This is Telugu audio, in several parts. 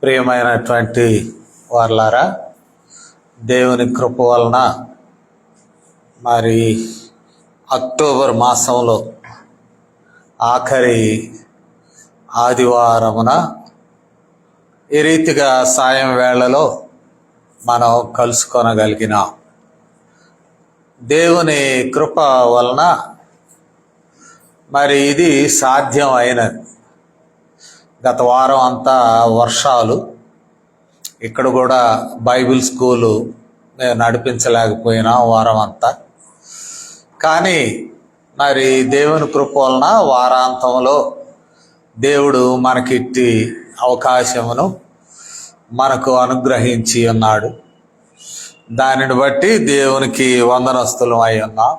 ప్రియమైనటువంటి వారలారా, దేవుని కృప వలన మరి అక్టోబర్ మాసంలో ఆఖరి ఆదివారమున ఈ రీతిగా సాయం వేళలో మనం కలుసుకొనగలిగినాం. దేవుని కృప వలన మరి ఇది సాధ్యం అయినది. గత వారం అంతా వర్షాలు, ఇక్కడ కూడా బైబిల్ స్కూలు మేము నడిపించలేకపోయినా వారం అంతా. కానీ మరి దేవుని కృప వలన వారాంతంలో దేవుడు మనకిట్టి అవకాశమును మనకు అనుగ్రహించి ఉన్నాడు. దానిని బట్టి దేవునికి వందనస్తులం అయి ఉన్నాం.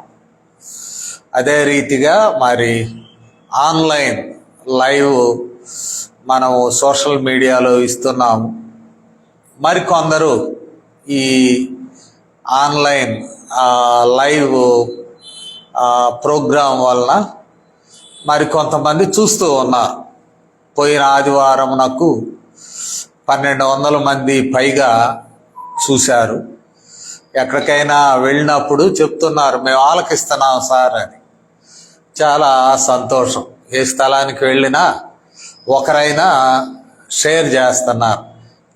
అదే రీతిగా మరి ఆన్లైన్ లైవ్ మనము సోషల్ మీడియాలో ఇస్తున్నాము. మరికొందరు ఈ ఆన్లైన్ లైవ్ ప్రోగ్రాం వలన మరికొంతమంది చూస్తూ ఉన్నారు. పోయిన ఆదివారం నాకు 1200 మంది పైగా చూశారు. ఎక్కడికైనా వెళ్ళినప్పుడు చెప్తున్నారు, మేము ఆలకిస్తున్నాం సార్ అని. చాలా సంతోషం. ఏ స్థలానికి వెళ్ళినా ఒకరైనా షేర్ చేస్తున్నారు,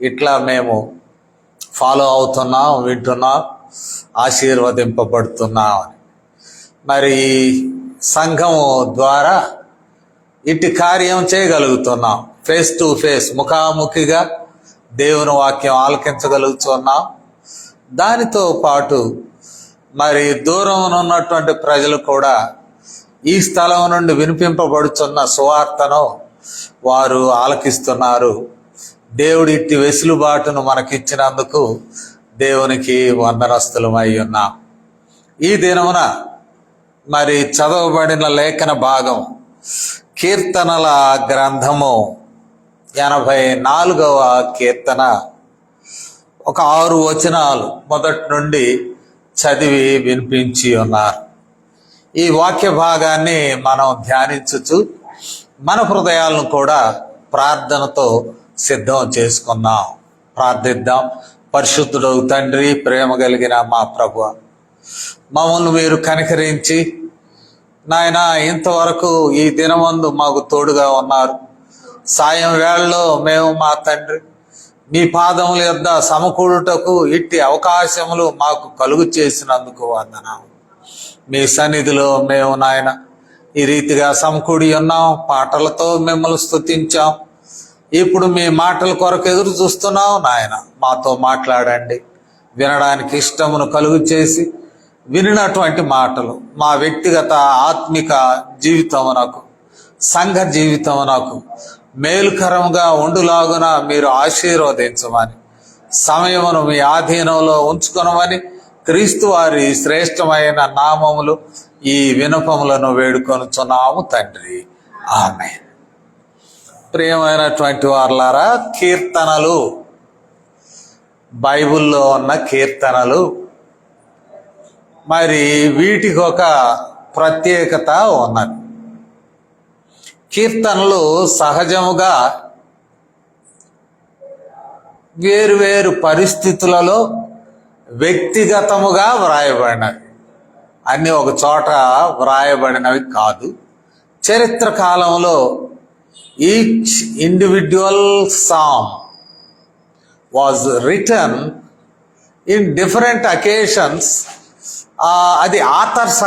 ఇట్లా మేము ఫాలో అవుతున్నాం, వింటున్నాం, ఆశీర్వదింపబడుతున్నాం అని. మరి సంఘం ద్వారా ఇట్టి కార్యం చేయగలుగుతున్నాం. ఫేస్ టు ఫేస్, ముఖాముఖిగా దేవుని వాక్యం ఆలకించగలుగుతున్నాం. దానితో పాటు మరి దూరం ఉన్నటువంటి ప్రజలు కూడా ఈ స్థలం నుండి వినిపింపబడుతున్న సువార్తను వారు ఆలకిస్తున్నారు. దేవుడి ఇట్టి వెసులుబాటును మనకిచ్చినందుకు దేవునికి వందనస్తులమై ఉన్నాం. ఈ దినమున మరి చదవబడిన లేఖన భాగం కీర్తనల గ్రంథము 84వ కీర్తన, ఒక 6 వచనాలు మొదటి నుండి చదివి వినిపించి ఉన్నారు. ఈ వాక్య భాగాన్ని మనం ధ్యానించుచు మన హృదయాలను కూడా ప్రార్థనతో సిద్ధం చేసుకుందాం. ప్రార్థిద్దాం. పరిశుద్ధుడవు తండ్రి, ప్రేమ కలిగిన మా ప్రభువా, మమ్మల్ని మీరు కనికరించి నాయన ఇంతవరకు ఈ దినమందు మాకు తోడుగా ఉన్నారు. సాయం వేళలో మేము మా తండ్రి మీ పాదముల యొద్ద సమకూడుటకు ఇట్టి అవకాశములు మాకు కలుగు చేసినందుకు వందనాలు. మీ సన్నిధిలో మేము నాయన ఈ రీతిగా సమకూడి ఉన్నాం. పాటలతో మిమ్మల్ని స్తుతించాం. ఇప్పుడు మీ మాటల కొరకు ఎదురు చూస్తున్నాం. నాయన మాతో మాట్లాడండి. వినడానికి ఇష్టమును కలుగు చేసి వినినటువంటి మాటలు మా వ్యక్తిగత ఆత్మిక జీవితమునకు, సంఘ జీవితమునకు మేలుకరంగా ఉండులాగున మీరు ఆశీర్వదించమని, సమయమును మీ ఆధీనంలో ఉంచుకొనమని క్రీస్తు వారి శ్రేష్టమైన నామములు ఈ వినపములను వేడుకొనుచున్నాము తండ్రి. ఆమేన్. ప్రియమైనటువంటి వారలారా, కీర్తనలు, బైబిల్లో ఉన్న కీర్తనలు, మరి వీటికి ఒక ప్రత్యేకత ఉన్నది. కీర్తనలు సహజముగా వేరువేరు పరిస్థితులలో వ్యక్తిగతముగా వ్రాయబడినవి, అన్ని ఒక చోట వ్రాయబడినవి కాదు. చరిత్ర కాలంలో each individual song was return in different occasions. అది ఆథర్స్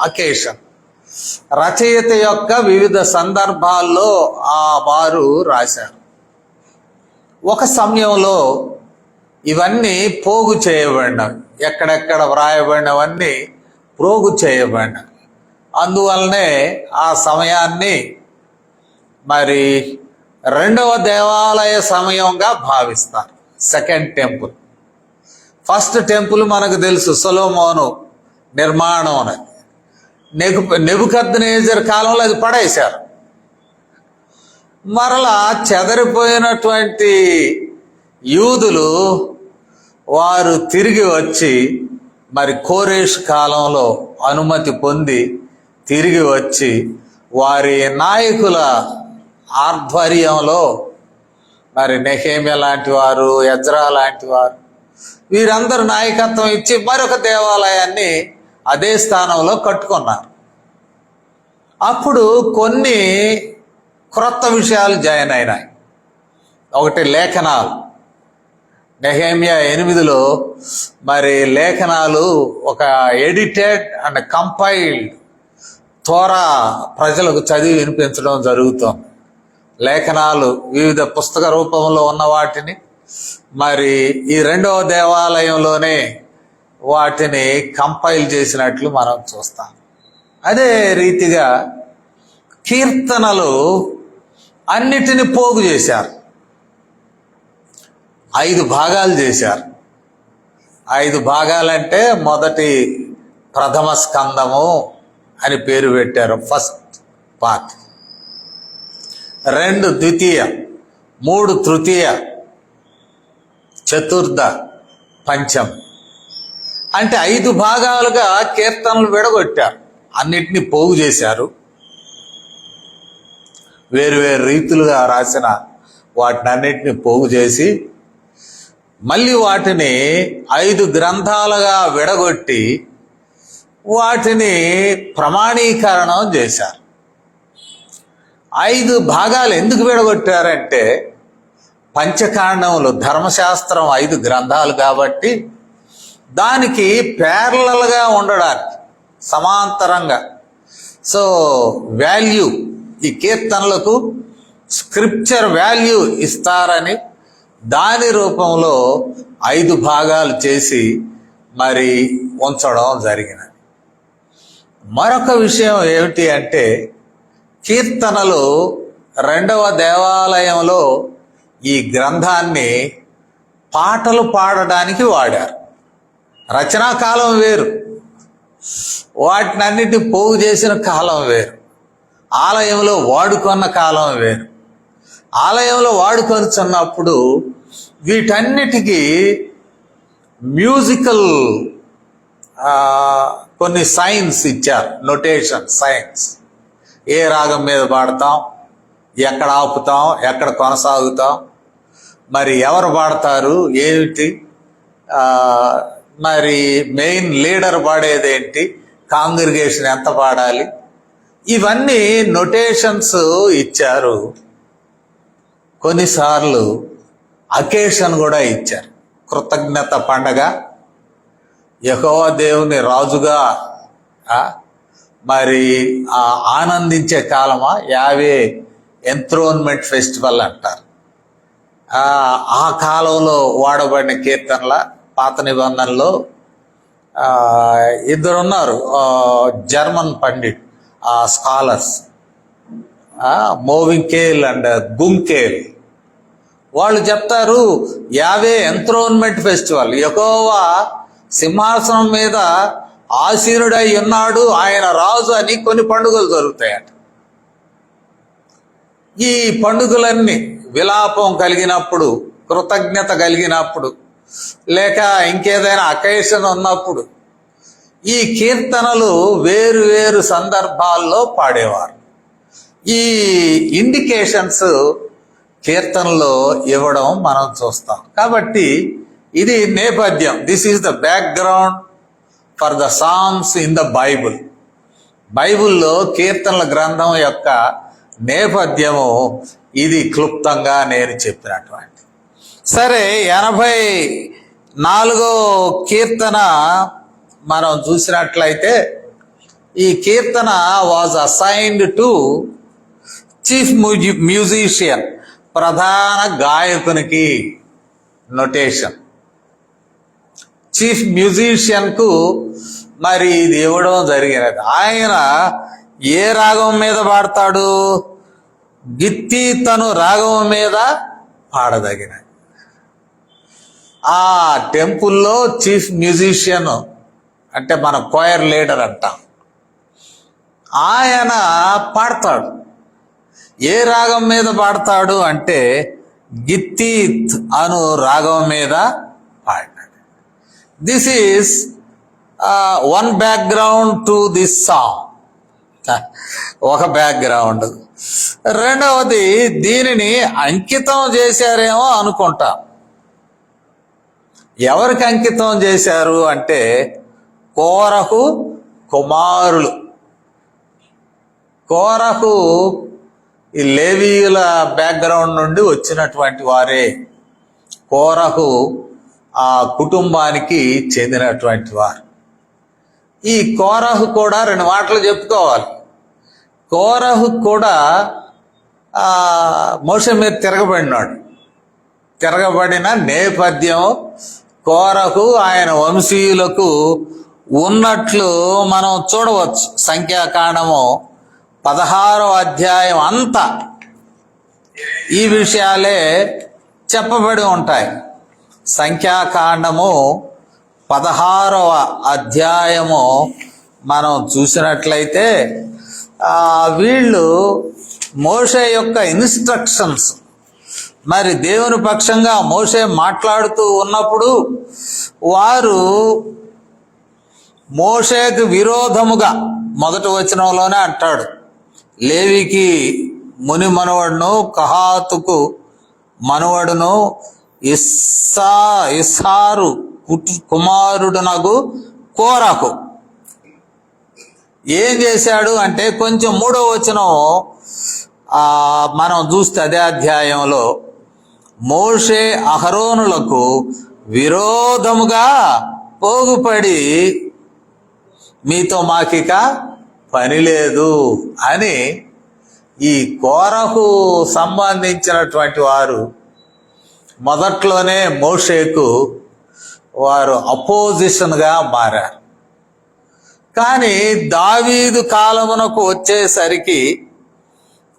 అకేషన్, రచయిత యొక్క వివిధ సందర్భాల్లో వారు రాశారు. ఒక సమయంలో ఇవన్నీ పోగు చేయబడినవి, ఎక్కడెక్కడ వ్రాయబడినవన్నీ పోగు చేయబడినవి. అందువల్లనే ఆ సమయాన్ని మరి 2వ దేవాలయ సమయంగా భావిస్తారు. Second temple. ఫస్ట్ టెంపుల్ మనకు తెలుసు, సొలొమోను నిర్మాణం అనేది. నెబుకద్నెజర్ కాలంలో అది పడేశారు. మరలా చెదరిపోయినటువంటి యూదులు వారు తిరిగి వచ్చి మరి కోరేష్ కాలంలో అనుమతి పొంది తిరిగి వచ్చి వారి నాయకుల ఆధ్వర్యంలో మరి నెహేమియా లాంటి వారు, ఎజ్రా లాంటి వారు, వీరందరూ నాయకత్వం ఇచ్చి మరొక దేవాలయాన్ని అదే స్థానంలో కట్టుకున్నారు. అప్పుడు కొన్ని క్రొత్త విషయాలు జాయిన్ అయినాయి. ఒకటి లేఖనాలు. నెహేమియా 8లో మరి లేఖనాలు ఒక ఎడిటెడ్ అండ్ కంపైల్డ్ తోరా ప్రజలకు చదివి వినిపించడం జరుగుతుంది. లేఖనాలు వివిధ పుస్తక రూపంలో ఉన్న వాటిని మరి ఈ 2వ దేవాలయంలోనే వాటిని కంపైల్ చేసినట్లు మనం చూస్తాం. అదే రీతిగా కీర్తనలు అన్నిటిని పోగు చేశారు, 5 భాగాలు చేశారు. 5 భాగాలంటే మొదటి ప్రథమ స్కందము అని పేరు పెట్టారు, ఫస్ట్ పార్ట్. 2 ద్వితీయ, 3 తృతీయ, చతుర్థ, పంచం. అంటే 5 భాగాలుగా కీర్తనలు విడగొట్టారు, అన్నిటినీ పోగు చేశారు. వేరు వేరు రీతులుగా రాసిన వాటిని అన్నిటినీ పోగు చేసి మళ్ళీ వాటిని 5 గ్రంథాలుగా విడగొట్టి వాటిని ప్రమాణీకరణం చేశారు. 5 భాగాలు ఎందుకు విడగొట్టారంటే పంచకాండములు, ధర్మశాస్త్రం 5 గ్రంథాలు కాబట్టి దానికి ప్యారలల్గా ఉండడానికి, సమాంతరంగా. సో వాల్యూ, ఈ కీర్తనలకు స్క్రిప్చర్ వాల్యూ ఇస్తారని దాని రూపంలో 5 భాగాలు చేసి మరి ఉంచడం జరిగినది. మరొక విషయం ఏమిటి అంటే కీర్తనలు 2వ దేవాలయంలో ఈ గ్రంథాన్ని పాటలు పాడడానికి వాడారు. రచనా కాలం వేరు, వాటినన్నిటిని పోగు చేసిన కాలం వేరు, ఆలయంలో వాడుకున్న కాలం వేరు. ఆలయంలో వాడుకొనుచున్నప్పుడు వీటన్నిటికీ మ్యూజికల్ కొన్ని సైన్స్ ఇచ్చారు, నొటేషన్ సైన్స్. ఏ రాగం మీద పాడతాం, ఎక్కడ ఆపుతాం, ఎక్కడ కొనసాగుతాం, మరి ఎవరు పాడతారు, ఏమిటి, మరి మెయిన్ లీడర్ పాడేదేంటి, కాంగ్రిగేషన్ ఎంత పాడాలి, ఇవన్నీ నొటేషన్స్ ఇచ్చారు. కొన్నిసార్లు అకేషన్ కూడా ఇచ్చారు. కృతజ్ఞత పండగ, యెహోవా దేవుని రాజుగా మరి ఆనందించే కాలమా, యావే ఎంథ్రోన్మెంట్ ఫెస్టివల్ అంటారు. ఆ కాలంలో వాడబడిన కీర్తనల పాత నిబంధనలో 2 ఉన్నారు జర్మన్ పండిట్ స్కాలర్స్, మోవింకేల్ అండ్ గుంకేల్. వాళ్ళు చెప్తారు యావే ఎంథ్రోన్మెంట్ ఫెస్టివల్, యెహోవా సింహాసనం మీద ఆసీనుడై ఉన్నాడు, ఆయన రాజు అని కొన్ని పండుగలు జరుగుతాయట. ఈ పండుగలన్నీ విలాపం కలిగినప్పుడు, కృతజ్ఞత కలిగినప్పుడు, లేక ఇంకేదైనా అకేషన్ ఉన్నప్పుడు ఈ కీర్తనలు వేరు వేరు సందర్భాల్లో పాడేవారు. ఈ ఇండికేషన్స్ కీర్తనలో ఇవ్వడం మనం చూస్తాం. కాబట్టి ఇది నేపథ్యం. This is the background for the songs in the Bible. బైబుల్లో కీర్తనల గ్రంథం యొక్క నేపథ్యము ఇది క్లుప్తంగా నేను చెప్పినటువంటి. సరే, 84వ కీర్తన మనం చూసినట్లయితే ఈ కీర్తన was assigned to chief musician, ప్రధాన గాయకునికి నొటేషన్. చీఫ్ మ్యూజిషియన్కు మరి ఇది ఇవ్వడం జరిగినది. ఆయన ఏ రాగం మీద పాడతాడు, గిత్తి తను రాగం మీద పాడదగినది. ఆ టెంపుల్లో చీఫ్ మ్యూజిషియన్ అంటే మన కోయర్ లీడర్ అంటాం, ఆయన పాడతాడు. ఏ రాగం మీద పాడతాడు అంటే గిత్తీత్ అను రాగం మీద పాడినాడు. This is one background to this song. ఒక బ్యాక్గ్రౌండ్. రెండవది, దీనిని అంకితం చేశారేమో అనుకుంటా. ఎవరికి అంకితం చేశారు అంటే కోరహు కుమారులు. కోరహు ఈ లేవీయుల బ్యాక్గ్రౌండ్ నుండి వచ్చినటువంటి వారే. కోరహు ఆ కుటుంబానికి చెందినటువంటి వారు. ఈ కోరహు కూడా రెండు మాటలు చెప్పుకోవాలి. కోరహు కూడా మోషే మీద తిరగబడిన నేపథ్యం కోరహు ఆయన వంశీయులకు ఉన్నట్లు మనం చూడవచ్చు. సంఖ్యాకాండము 16వ అధ్యాయం అంతా ఈ విషయాలే చెప్పబడి ఉంటాయి. సంఖ్యాకాండము 16వ అధ్యాయము మనం చూసినట్లయితే వీళ్ళు మోషే యొక్క ఇన్స్ట్రక్షన్స్, మరి దేవుని పక్షంగా మోషే మాట్లాడుతూ ఉన్నప్పుడు వారు మోషేకు విరోధముగా, మొదటి వచనంలోనే అంటాడు, లేవికి ముని మనవడును కహాతుకు మనవడును ఇస్సారు కుమారుడునగు కోరహు ఏం చేశాడు అంటే, కొంచెం 3వ వచనం మనం చూస్తే అదే అధ్యాయంలో, మోషే అహరోనులకు విరోధముగా పోగుపడి మీతో మాకిక పని లేదు అని ఈ కోరహు సంబంధించినటువంటి వారు మొదట్లోనే మోషేకు వారు అపోజిషన్గా మారారు. కానీ దావీదు కాలమునకు వచ్చేసరికి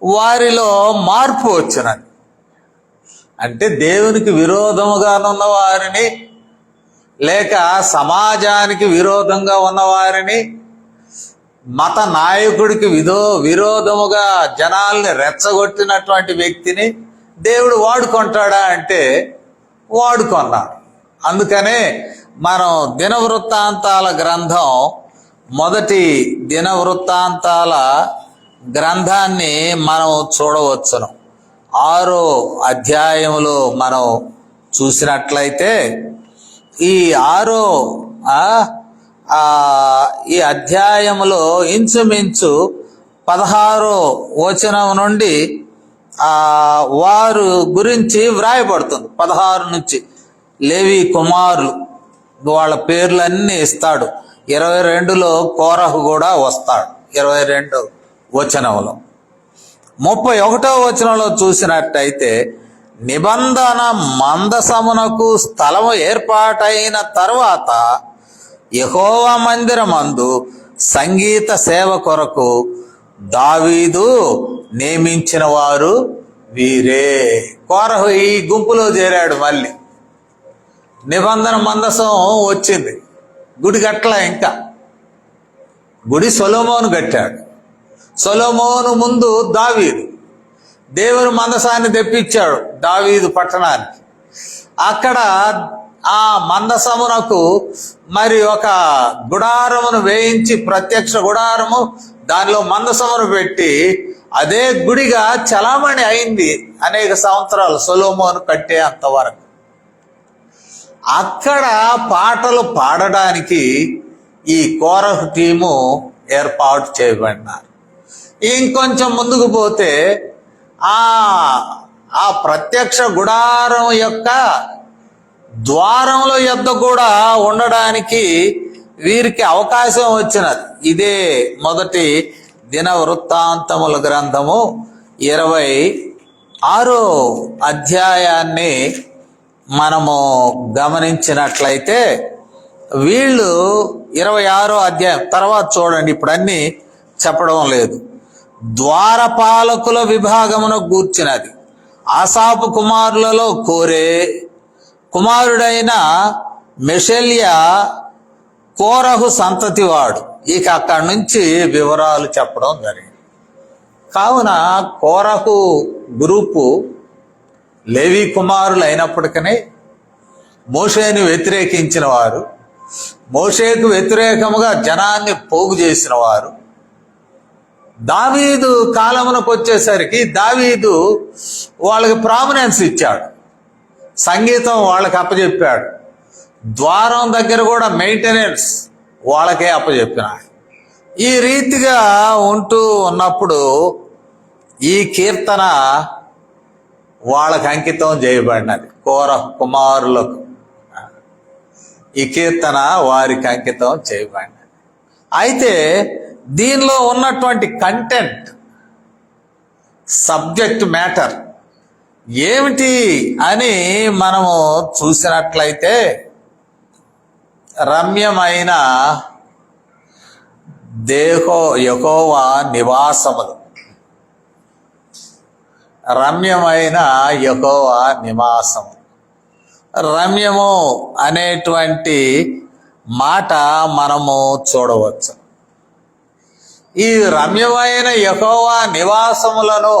వారిలో మార్పు వచ్చినది. అంటే దేవునికి విరోధముగానున్న వారిని, లేక సమాజానికి విరోధంగా ఉన్నవారిని, మత నాయకుడికి విరోధముగా జనాల్ని రెచ్చగొట్టినటువంటి వ్యక్తిని దేవుడు వాడుకుంటాడా అంటే వాడుకున్నాడు. అందుకనే మనం దినవృత్తాంతాల గ్రంథం, మొదటి దినవృత్తాంతాల గ్రంథాన్ని మనం చూడవచ్చును. 6వ అధ్యాయంలో మనం చూసినట్లయితే ఈ 6వ ఈ అధ్యాయంలో ఇంచుమించు 16వ వచనం నుండి వారు గురించి వ్రాయబడుతుంది. 16 నుంచి లేవి కుమారులు వాళ్ళ పేర్లన్నీ ఇస్తాడు. 22లో కోరహు కూడా వస్తాడు. 22వ వచనంలో 31వ వచనంలో చూసినట్టయితే, నిబంధన మందసమునకు స్థలము ఏర్పాటైన తర్వాత యెహోవా మందిరమందు సంగీత సేవ కొరకు దావీదు నియమించిన వారు వీరే. కోరహు ఈ గుంపులో చేరాడు. మళ్ళీ నిబంధన మందసం వచ్చింది, గుడి కట్టల, ఇంకా గుడి సొలొమోను కట్టాడు. సొలొమోను ముందు దావీదు దేవుని మందసాన్ని తెప్పించాడు దావీదు పట్టణానికి. అక్కడ ఆ మందసమునకు మరి ఒక గుడారమును వేయించి, ప్రత్యక్ష గుడారము, దానిలో మందసమును పెట్టి అదే గుడిగా చలామణి అయింది అనేక సంవత్సరాలు సొలొమోను కట్టే అంతవరకు. అక్కడ పాటలు పాడడానికి ఈ కోరహు టీము ఏర్పాటు చేయబడినారు. ఇంకొంచెం ముందుకు పోతే ఆ ప్రత్యక్ష గుడారం యొక్క ద్వారంలో యొద్ద కూడా ఉండడానికి వీరికి అవకాశం వచ్చినది. ఇదే మొదటి దిన వృత్తాంతముల గ్రంథము 26వ అధ్యాయాన్ని మనము గమనించినట్లయితే, వీళ్ళు 26వ అధ్యాయం తర్వాత చూడండి, ఇప్పుడు అన్నీ చెప్పడం లేదు. ద్వారపాలకుల విభాగమును గూర్చినది. ఆసాపు కుమారులలో కోరే కుమారుడైన మెషెల్యా కోరహు సంతతివాడు. ఇక అక్కడి నుంచి వివరాలు చెప్పడం జరిగింది. కావున కోరహు గ్రూపు లేవి కుమారులు అయినప్పటికీ మోషేని వ్యతిరేకించిన వారు, మోషేకు వ్యతిరేకముగా జనాన్ని పోగు చేసిన వారు, దావీదు కాలమునకు వచ్చేసరికి దావీదు వాళ్ళకి ప్రామినెన్స్ ఇచ్చాడు, సంగీతం వాళ్ళకి అప్పచెప్పాడు, ద్వారం దగ్గర కూడా మెయింటెనెన్స్ వాళ్ళకే అప్పచెప్పినాడు. ఈ రీతిగా ఉంటూ ఉన్నప్పుడు ఈ కీర్తన వాళ్ళకి అంకితం చేయబడినది. కోరహు కుమారులకు ఈ కీర్తన వారికి అంకితం చేయబడినది. అయితే దీనిలో ఉన్నటువంటి కంటెంట్, సబ్జెక్ట్ మ్యాటర్ ఏమిటి అని మనము చూసినట్లయితే, రమ్యమైన యెహోవా నివాసములు, రమ్యమైన యెహోవా నివాసము. రమ్యము అనేటువంటి మాట మనము చూడవచ్చు. ఈ రమ్యమైన యెహోవా నివాసములను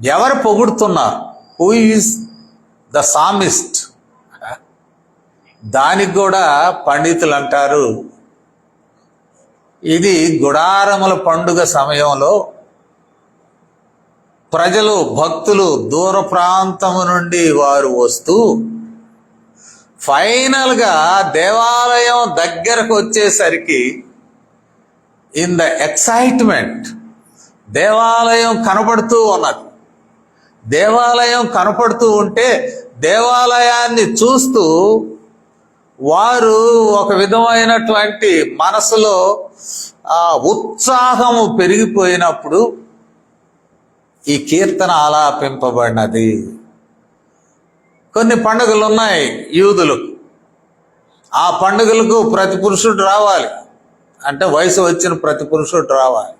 ఎవరు పొగుడుతున్నారు? Who is the psalmist? దానికి కూడా పండితులు అంటారు, ఇది గుడారముల పండుగ సమయంలో ప్రజలు, భక్తులు దూర ప్రాంతము నుండి వారు వస్తూ ఫైనల్గా దేవాలయం దగ్గరకు వచ్చేసరికి ఇన్ ద ఎక్సైట్మెంట్, దేవాలయం కనపడుతూ ఉన్నది. దేవాలయం కనపడుతూ ఉంటే దేవాలయాన్ని చూస్తూ వారు ఒక విధమైనటువంటి మనసులో ఉత్సాహము పెరిగిపోయినప్పుడు ఈ కీర్తన ఆలాపింపబడినది. కొన్ని పండుగలు ఉన్నాయి యూదులకు, ఆ పండుగలకు ప్రతి పురుషుడు రావాలి, అంటే వయసు వచ్చిన ప్రతి పురుషుడు రావాలి.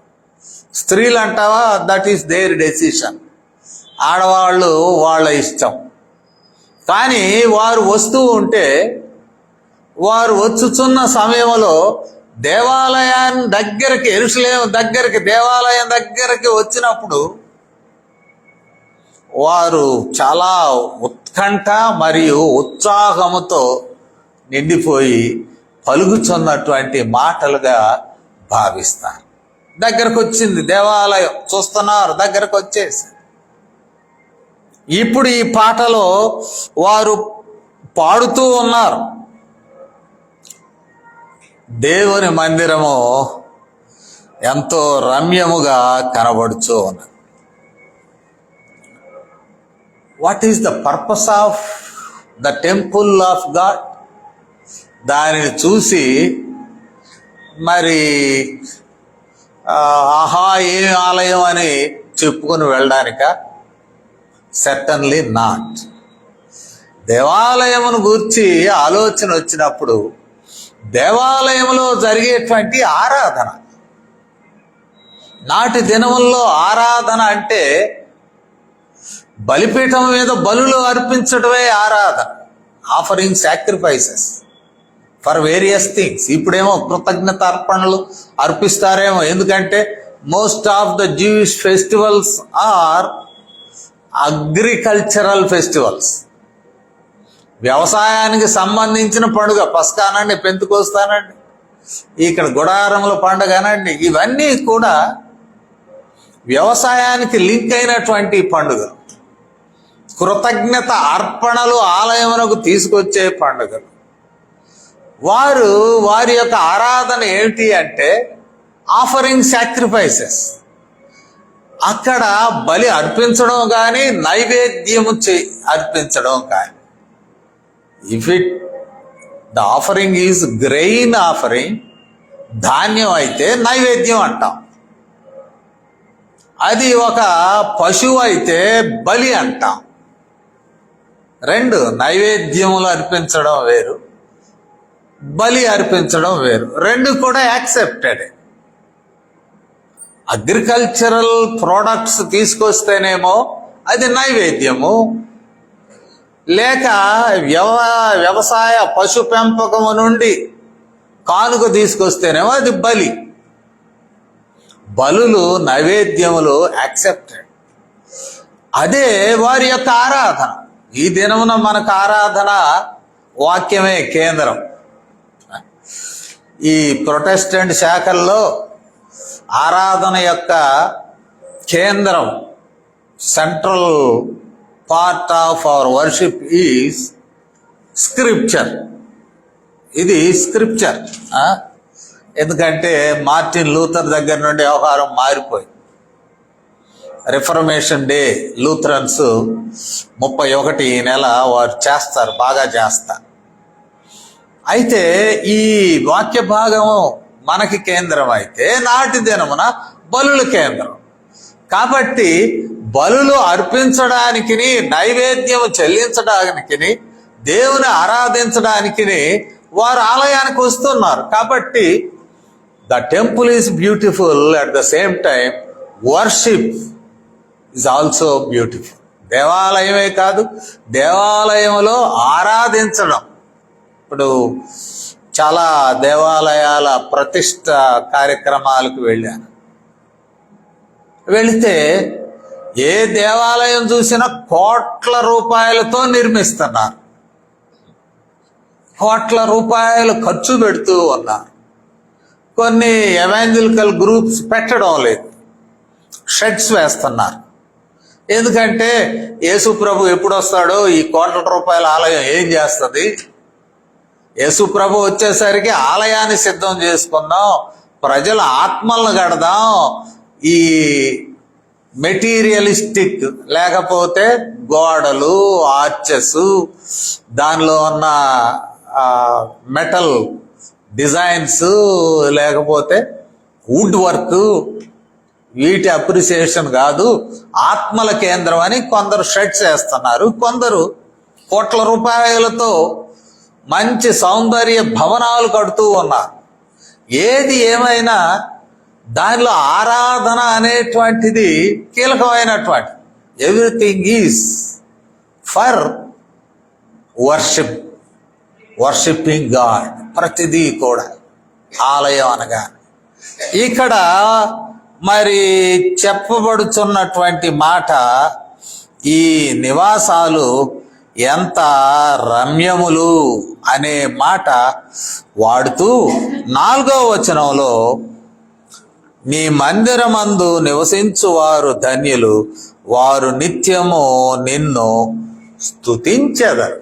స్త్రీలు అంటావా, దట్ ఈస్ దేర్ డెసిషన్, ఆడవాళ్ళు వాళ్ళ ఇష్టం. కానీ వారు వస్తూ ఉంటే, వారు వచ్చుచున్న సమయంలో దేవాలయాన్ని దగ్గరికి, యెరూషలేము దగ్గరికి, దేవాలయం దగ్గరికి వచ్చినప్పుడు వారు చాలా ఉత్కంఠ మరియు ఉత్సాహముతో నిండిపోయి పలుకుచున్నటువంటి మాటలుగా భావిస్తారు. దగ్గరకు వచ్చింది దేవాలయం, చూస్తున్నారు, దగ్గరకు వచ్చేసి ఇప్పుడు ఈ పాటలో వారు పాడుతూ ఉన్నారు. దేవుని మందిరము ఎంతో రమ్యముగా కనబడుచూ ఉన్నది. What is the purpose of the temple of God? దానిని చూసి మరి ఆహా ఏం ఆలయం అని చెప్పుకొని వెళ్ళడానిక? Certainly not. దేవాలయమును గూర్చి ఆలోచన వచ్చినప్పుడు దేవాలయంలో జరిగేటువంటి ఆరాధన, నాటి దినముల్లో ఆరాధన అంటే బలిపీఠం మీద బలులు అర్పించడమే ఆరాధన, offering sacrifices for various things. ఇప్పుడేమో కృతజ్ఞత అర్పణలు అర్పిస్తారేమో, ఎందుకంటే most of the Jewish festivals are agricultural festivals, వ్యవసాయానికి సంబంధించిన పండుగ. పస్కానండి, పెంతుకొస్తానండి, ఇక్కడ గుడారముల పండుగ అనండి, ఇవన్నీ కూడా వ్యవసాయానికి లింక్ అయినటువంటి పండుగలు, కృతజ్ఞత అర్పణలు ఆలయమునకు తీసుకొచ్చే పండుగలు. వారి యొక్క ఆరాధన ఏమిటి అంటే ఆఫరింగ్ సాక్రిఫైసెస్. అక్కడ బలి అర్పించడం కానీ, నైవేద్యము అర్పించడం కానీ. If the offering is grain offering, ధాన్యం అయితే నైవేద్యం అంటాం. అది ఒక పశువు అయితే బలి అంటాం. రెండు, నైవేద్యములు అర్పించడం వేరు, బలి అర్పించడం వేరు. రెండు కూడా యాక్సెప్టెడ్. అగ్రికల్చరల్ ప్రోడక్ట్స్ తీసుకొస్తేనేమో అది నైవేద్యము, లేక వ్యవసాయ పశు పెంపకము నుండి కానుక తీసుకొస్తేనేమో అది బలి. బలులు, నైవేద్యములు యాక్సెప్టెడ్. అదే వారి యొక్క ఆరాధన. ఈ దినమున మనకు ఆరాధన వాక్యమే కేంద్రం. ఈ ప్రొటెస్టెంట్ శాఖల్లో ఆరాధన యొక్క కేంద్రం, central part of our worship is scripture. ఇది స్క్రిప్చర్. ఎందుకంటే మార్టిన్ లూథర్ దగ్గర నుండి వ్యవహారం మారిపోయింది. రిఫర్మేషన్ డే లూథరన్స్ 31 ఈ నెల వారు చేస్తారు, బాగా చేస్తారు. అయితే ఈ వాక్య భాగం మనకి కేంద్రం అయితే, నాటి దినమున బలుల కేంద్రం. కాబట్టి బలులు అర్పించడానికి, నైవేద్యం చెల్లించడానికి, దేవుని ఆరాధించడానికి వారు ఆలయానికి వస్తున్నారు. కాబట్టి the temple is beautiful, at the same time worship is also beautiful. దేవాలయమే కాదు, దేవాలయంలో ఆరాధించడం. ఇప్పుడు చాలా దేవాలయాల ప్రతిష్ట కార్యక్రమాలకు వెళ్ళాను. వెళితే ఏ దేవాలయం చూసినా కోట్ల రూపాయలతో నిర్మిస్తున్నారు, కోట్ల రూపాయలు ఖర్చు పెడుతూ ఉన్నారు. కొన్ని ఎవాంజలికల్ గ్రూప్స్ పెట్టడం లేదు, షెడ్స్ వేస్తున్నారు. ఎందుకంటే యేసు ప్రభు ఎప్పుడు వస్తాడో, ఈ కోట్ల రూపాయల ఆలయం ఏం చేస్తుంది? యేసు ప్రభు వచ్చేసరికి ఆలయాన్ని సిద్ధం చేసుకుందాం, ప్రజల ఆత్మలను కడదాం. ఈ మెటీరియలిస్టిక్, లేకపోతే గోడలు, ఆర్చెస్, దానిలో ఉన్న మెటల్ డిజైన్స్, లేకపోతే వుడ్ వర్క్, వీటి అప్రిసియేషన్ కాదు, ఆత్మల కేంద్రం అని కొందరు షెడ్స్ వేస్తున్నారు. కొందరు కోట్ల రూపాయలతో మంచి సౌందర్య భవనాలు కడుతూ ఉన్నారు. ఏది ఏమైనా దానిలో ఆరాధన అనేటువంటిది కీలకమైనటువంటి. Everything is for worship, worshipping God. ప్రతిదీ కూడా ఆలయం అనగా ఇక్కడ మరి చెప్పబడుచున్నటువంటి మాట, ఈ నివాసాలు ఎంత రమ్యములు అనే మాట వాడుతూ 4వ వచనంలో, నీ మందిరమందు నివసించువారు ధన్యులు, వారు నిత్యము నిన్ను స్తుతించెదరు.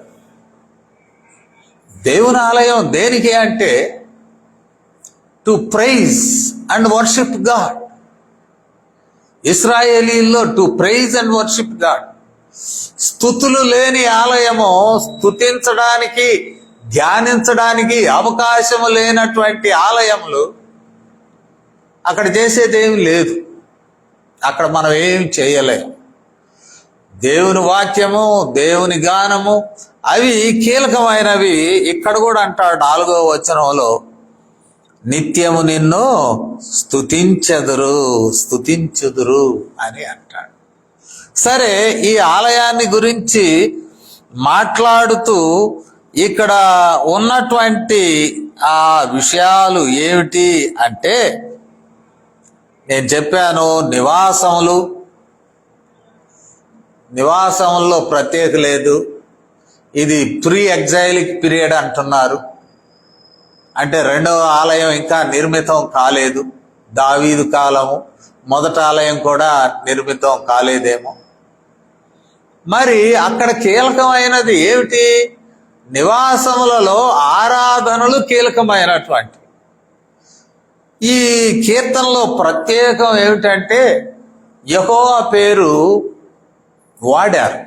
దేవుని ఆలయం దేనికి అంటే to praise and worship God. ఇశ్రాయేలీల్లో to praise and worship God. స్తుతులు లేని ఆలయము, స్తుతించడానికి, ధ్యానించడానికి అవకాశము లేనటువంటి ఆలయములు, అక్కడ చేసేది ఏమి లేదు. అక్కడ మనం ఏం చేయలేము. దేవుని వాక్యము, దేవుని గానము అవి కీలకమైనవి. ఇక్కడ కూడా అంటాడు 4వ వచనంలో, నిత్యము నిన్ను స్తుతించెదరు, స్తుతించుదురు అని అంటాడు. సరే, ఈ ఆలయాన్ని గురించి మాట్లాడుతూ ఇక్కడ ఉన్నటువంటి ఆ విషయాలు ఏమిటి అంటే, నేను చెప్పాను, నివాసంలో ప్రత్యేక లేదు. ఇది ప్రీ ఎగ్జైలిక్ పీరియడ్ అంటున్నారు. అంటే 2వ ఆలయం ఇంకా నిర్మితం కాలేదు. దావీదు కాలము, మొదటి ఆలయం కూడా నిర్మితం కాలేదేమో. మరి అక్కడ కీలకమైనది ఏమిటి? నివాసములలో ఆరాధనలు కీలకమైనటువంటి. ఈ కీర్తనలో ప్రత్యేకం ఏమిటంటే, యెహోవా పేరు వాడారు.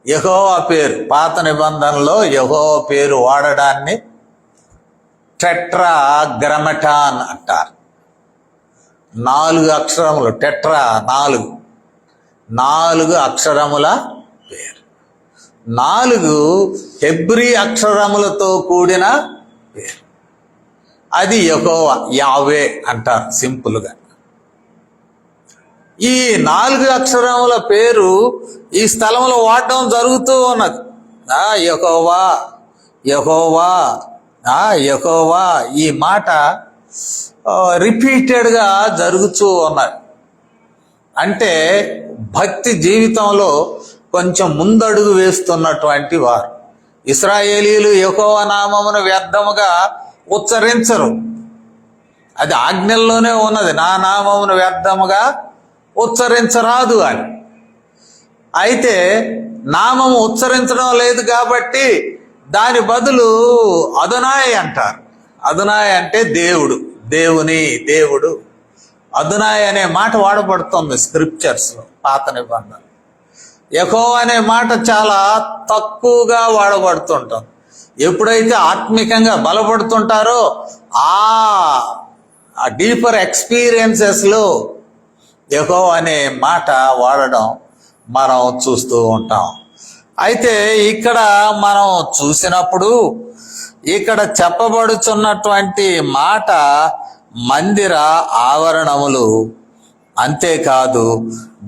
యెహోవా పేరు, పాత నిబంధనలో యెహోవా పేరు వాడడాన్ని టెట్రాగ్రమటాన్ అంటారు. 4 అక్షరములు, టెట్రా 4 అక్షరముల పేరు. 4 హెబ్రీ అక్షరములతో కూడిన పేరు. అది యెహోవా, యావే అంటారు సింపుల్గా. ఈ 4 అక్షరముల పేరు ఈ స్థలంలో వాడడం జరుగుతూ ఉన్నది. యెహోవా, యెహోవా, యెహోవా, ఈ మాట రిపీటెడ్గా జరుగుతూ ఉన్నది. అంటే భక్తి జీవితంలో కొంచెం ముందడుగు వేస్తున్నటువంటి వారు. ఇశ్రాయేలీయులు యెహోవా నామమును వ్యర్థముగా ఉచ్చరించరు. అది ఆజ్ఞల్లోనే ఉన్నది, నా నామమును వ్యర్థముగా ఉచ్చరించరాదు అని. అయితే నామము ఉచ్చరించడం లేదు కాబట్టి దాని బదులు అదునాయ్ అంటారు. అదునాయ్ అంటే దేవుడు, దేవుడు. అదునాయ్ అనే మాట వాడబడుతుంది స్క్రిప్చర్స్లో, పాత నిబంధన. యెహోవా అనే మాట చాలా తక్కువగా వాడబడుతుంటుంది. ఎప్పుడైతే ఆత్మికంగా బలపడుతుంటారో ఆ డీపర్ ఎక్స్పీరియన్సెస్లో యెహోవా అనే మాట వాడడం మనం చూస్తూ ఉంటాం. అయితే ఇక్కడ మనం చూసినప్పుడు ఇక్కడ చెప్పబడుచున్నటువంటి మాట మందిర ఆవరణములు, అంతేకాదు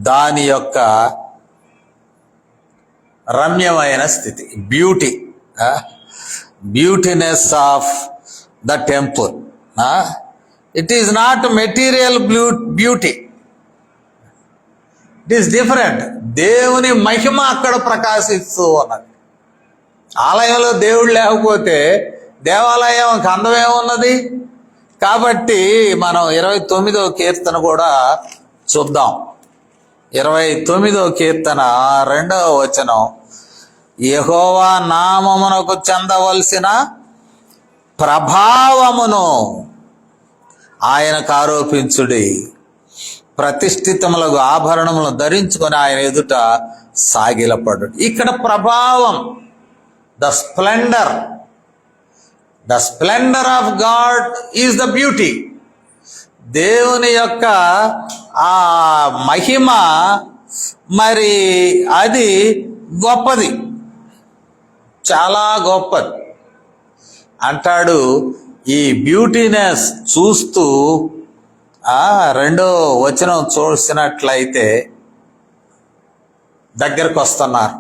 దాని యొక్క రమ్యమైన స్థితి, beautiness of the temple. It is not material beauty, it is different. దేవుని మహిమ అక్కడ ప్రకాశిస్తూ ఉన్నది. ఆలయంలో దేవుడు లేకపోతే దేవాలయం అందమేమున్నది? కాబట్టి మనం 29వ కీర్తన కూడా చూద్దాం. 29వ కీర్తన 2వ వచనం, యెహోవా నామమునకు చెందవలసిన ప్రభావమును ఆయనకు ఆరోపించుడి, ప్రతిష్ఠితములకు ఆభరణములను ధరించుకొని ఆయన ఎదుట సాగిలపడు. ఇక్కడ ప్రభావం, the Splendor of God is the beauty. దేవుని యొక్క ఆ మహిమ మరి అది గొప్పది, చాలా గొప్పది అంటాడు. ఈ బ్యూటీనెస్ చూస్తూ 2వ వచనం చూసినట్లయితే దగ్గరకు వస్తున్నారు,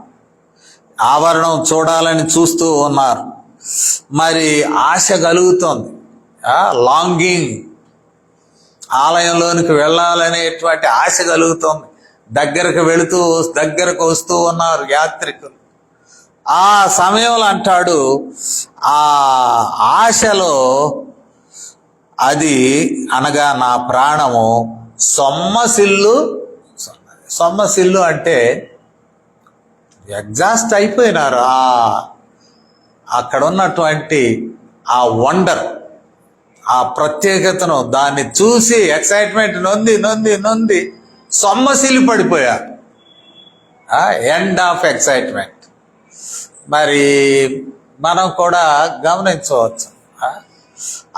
ఆవరణం చూడాలని చూస్తూ ఉన్నారు. మరి ఆశ కలుగుతుంది, లాంగింగ్, ఆలయంలోనికి వెళ్ళాలనేటువంటి ఆశ కలుగుతుంది. దగ్గరకు వస్తూ ఉన్నారు యాత్రికులు. ఆ సమయంలో అంటాడు, ఆ ఆశలో అది అనగా నా ప్రాణము సొమ్మసిల్లు అంటే ఎగ్జాస్ట్ అయిపోయినారు. అక్కడ ఉన్నటువంటి ఆ వండర్, ఆ ప్రత్యేకతను, దాన్ని చూసి ఎక్సైట్మెంట్ నొంది సొమ్మసిల్లి పడిపోయారు. End of excitement. మరి మనం కూడా గమనించవచ్చు.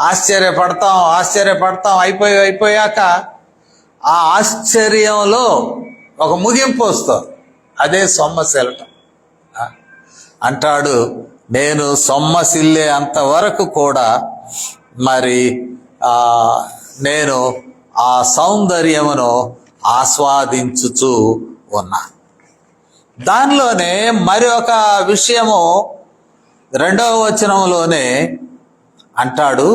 ఆశ్చర్యపడతాం అయిపోయాక ఆ ఆశ్చర్యంలో ఒక ముగింపు వస్తుంది, అదే సొమ్మసిల్లటం. అంటాడు, నేను సొమ్మసిల్లే అంతవరకు కూడా మరి నేను ఆ సౌందర్యమును ఆస్వాదించుచూ ఉన్నా. దానిలోనే మరి ఒక విషయము 2వ వచనంలోనే అంటాడు,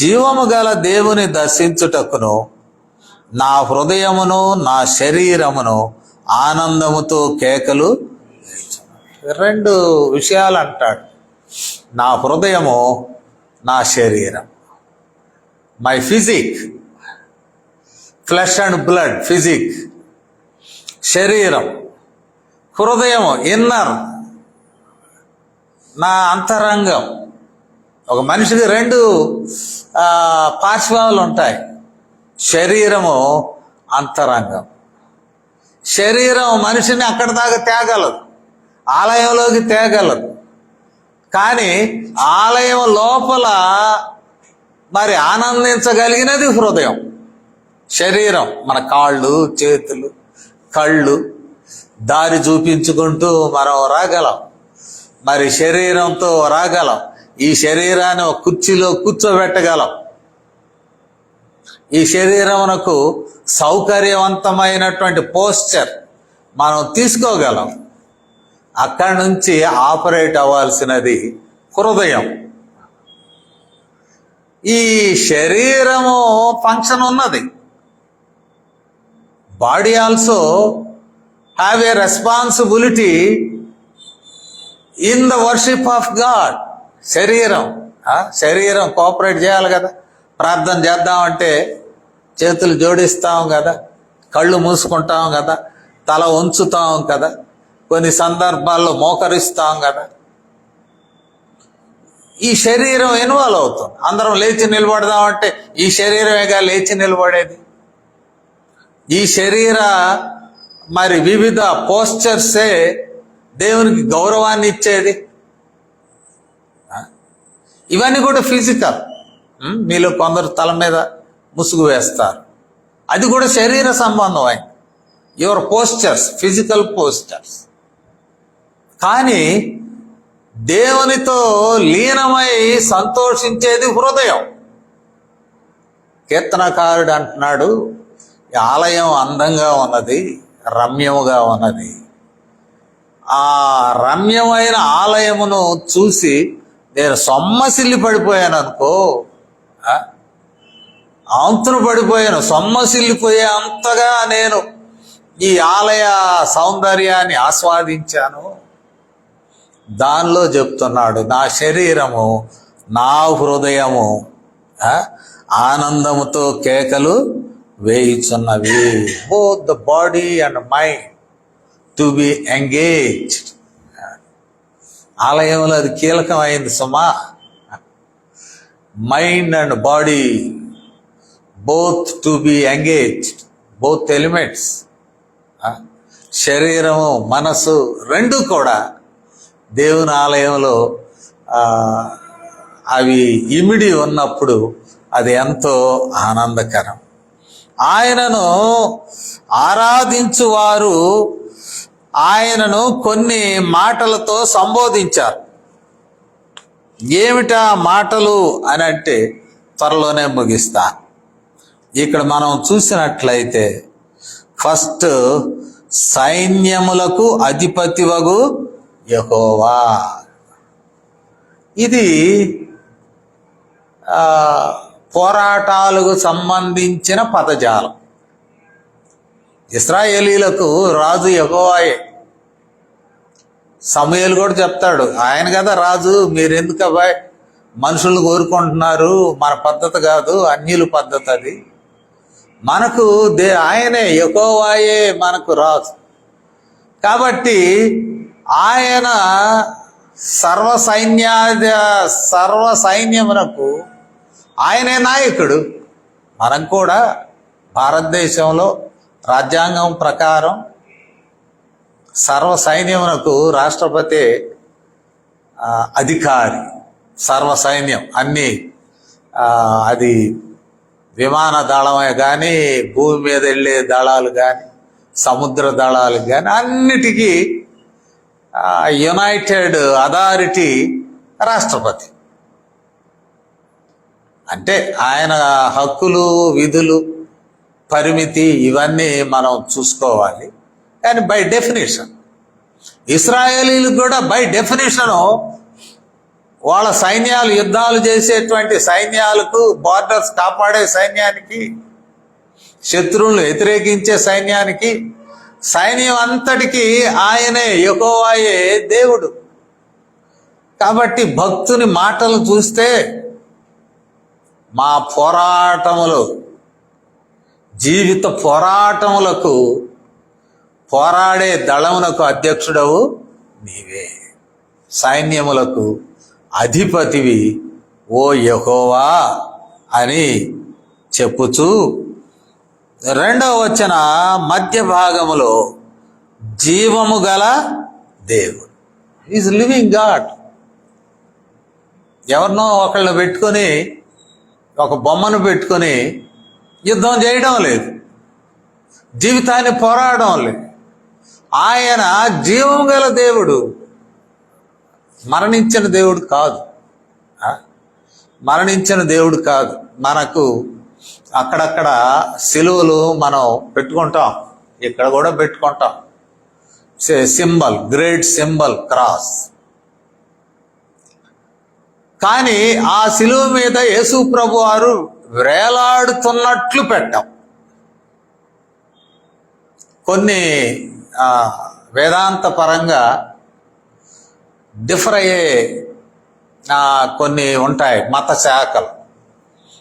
జీవము గల దేవుని దర్శించుటకును నా హృదయమును నా శరీరమును ఆనందముతో కేకలు. 2 విషయాలు అంటాడు, నా హృదయము నా శరీరం. My physique, flesh and blood, physique, శరీరం, హృదయము, ఇన్నర్, నా అంతరంగం. ఒక మనిషికి 2 పార్శ్వాలు ఉంటాయి, శరీరము, అంతరంగం. శరీరం మనిషిని అక్కడి దాకా తేగలదు, ఆలయంలోకి తేగలదు. కానీ ఆలయం లోపల మరి ఆనందించగలిగినది హృదయం. శరీరం, మన కాళ్ళు, చేతులు, కళ్ళు దారి చూపించుకుంటూ మనం రాగలం, మరి శరీరంతో రాగలం. ఈ శరీరాన్ని ఒక కుర్చీలో కూర్చోబెట్టగలం, ఈ శరీరమునకు సౌకర్యవంతమైనటువంటి పోస్చర్ మనం తీసుకోగలం. అక్కడి నుంచి ఆపరేట్ అవ్వాల్సినది హృదయం. ఈ శరీరము ఫంక్షన్ ఉన్నది. Body also have a responsibility in the worship of God. శరీరం కోఆపరేట్ చేయాలి కదా. ప్రార్థన చేద్దామంటే చేతులు జోడిస్తాం కదా, కళ్ళు మూసుకుంటాం కదా, తల ఉంచుతాం కదా, కొన్ని సందర్భాల్లో మోకరిస్తాం కదా. ఈ శరీరం ఇన్వాల్వ్ అవుతుంది. అందరం లేచి నిలబడదామంటే ఈ శరీరమేగా లేచి నిలబడేది. ఈ శరీర మరి వివిధ పోస్చర్సే దేవునికి గౌరవాన్ని ఇచ్చేది. ఇవన్నీ కూడా ఫిజికల్. మీలో కొందరు తల మీద ముసుగు వేస్తారు, అది కూడా శరీర సంబంధమైన యువర్ పోస్చర్స్, ఫిజికల్ పోస్చర్స్. కానీ దేవునితో లీనమై సంతోషించేది హృదయం. కీర్తనకారుడు అంటున్నాడు, ఆలయం అందంగా ఉన్నది, రమ్యముగా ఉన్నది. ఆ రమ్యమైన ఆలయమును చూసి నేను సొమ్మసిల్లి పడిపోయాను అనుకో, అంతును పడిపోయాను, సొమ్మసిల్లిపోయే అంతగా నేను ఈ ఆలయ సౌందర్యాన్ని ఆస్వాదించాను. దానిలో చెప్తున్నాడు, నా శరీరము నా హృదయము ఆనందముతో కేకలు వేయుచున్నవి. Both the body and mind to be engaged. ఆలయంలో అది కీలకమైంది సుమా. Mind and body both to be engaged, both elements. శరీరము మనసు రెండు కూడా దేవుని ఆలయంలో అవి ఇమిడి ఉన్నప్పుడు అది ఎంతో ఆనందకరం. ఆయనను ఆరాధించువారు ఆయనను కొన్ని మాటలతో సంబోధించారు. ఏమిటా మాటలు అని అంటే త్వరలోనే ముగిస్తా. ఇక్కడ మనం చూసినట్లయితే ఫస్ట్, సైన్యములకు అధిపతివగు యెహోవా. ఇది పోరాటాలకు సంబంధించిన పదజాలం. ఇశ్రాయేలీలకు రాజు యెహోవాయే. సమూయేలు కూడా చెప్తాడు, ఆయన కదా రాజు, మీరెందుకు అబ్బాయి మనుషులను కోరుకుంటున్నారు, మన పద్ధతి కాదు, అన్యుల పద్ధతి అది. మనకు ఆయనే యెహోవాయే మనకు రాజు. కాబట్టి ఆయన సర్వ సైన్యమునకు ఆయనే నాయకుడు. మనం కూడా భారతదేశంలో రాజ్యాంగం ప్రకారం సర్వ సైన్యమునకు రాష్ట్రపతి అధికారి. సర్వ సైన్యం అన్నీ, అది విమాన దళమే కానీ, భూమి మీద వెళ్ళే దళాలు కానీ, సముద్ర దళాలు కానీ, అన్నిటికీ యునైటెడ్ అథారిటీ రాష్ట్రపతి. అంటే ఆయన హక్కులు, విధులు, పరిమితి ఇవన్నీ మనం చూసుకోవాలి. కానీ బై డెఫినేషన్ ఇశ్రాయేలీలకు కూడా బై డెఫినేషను వాళ్ళ సైన్యాలు, యుద్ధాలు చేసేటువంటి సైన్యాలకు, బార్డర్స్ కాపాడే సైన్యానికి, శత్రువులను వ్యతిరేకించే సైన్యానికి, సైన్యం అంతటికీ ఆయనే యెహోవాయే దేవుడు. కాబట్టి భక్తుని మాటలు చూస్తే మా పోరాటములు, జీవిత పోరాటములకు పోరాడే దళమునకు అధ్యక్షుడవు నీవే, సైన్యములకు అధిపతివి ఓ యెహోవా అని చెప్పుచూ, రెండవ వచన మధ్య భాగములో జీవము గల దేవుడు, ఈజ్ లివింగ్ గాడ్. ఎవరినో ఒకళ్ళని పెట్టుకొని, ఒక బొమ్మను పెట్టుకొని యుద్ధం చేయడం లేదు, జీవితాన్ని పోరాడడం లేదు. ఆయన జీవం గల దేవుడు, మరణించిన దేవుడు కాదు. మరణించిన దేవుడు కాదు. మనకు అక్కడక్కడ సిలువలు మనం పెట్టుకుంటాం, ఇక్కడ కూడా పెట్టుకుంటాం. Symbol, great symbol cross. కానీ ఆ సిలువ మీద యేసు ప్రభు వారు వేలాడుతున్నట్లు పెట్టాం. కొన్ని వేదాంత పరంగా డిఫర్ అయ్యే కొన్ని ఉంటాయి మత శాఖలు.